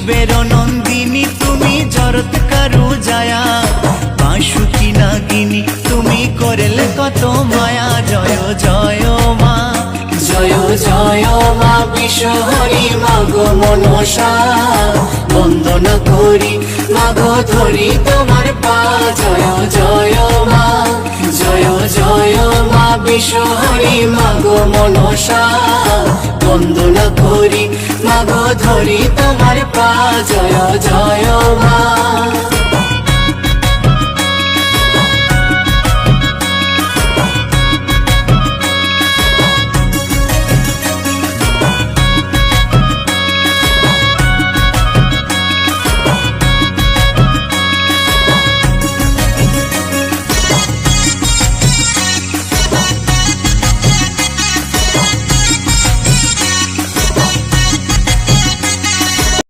শিবের নন্দিনী তুমি জরত কারু জায়া, বাঁশুকি নাগিনী তুমি করেলে কত মায়া। জয় জয় মা, জয় জয় মা বিশ্বহরি মাগো মনসা, বন্দনা করি মাগো ধরি তোমার পা। জয় জয় মা, জয় জয় মা বিশ্বহরি মাগো মনসা, বন্দনা করি মাগো ধরি তোমার পা। জয় জয় মা।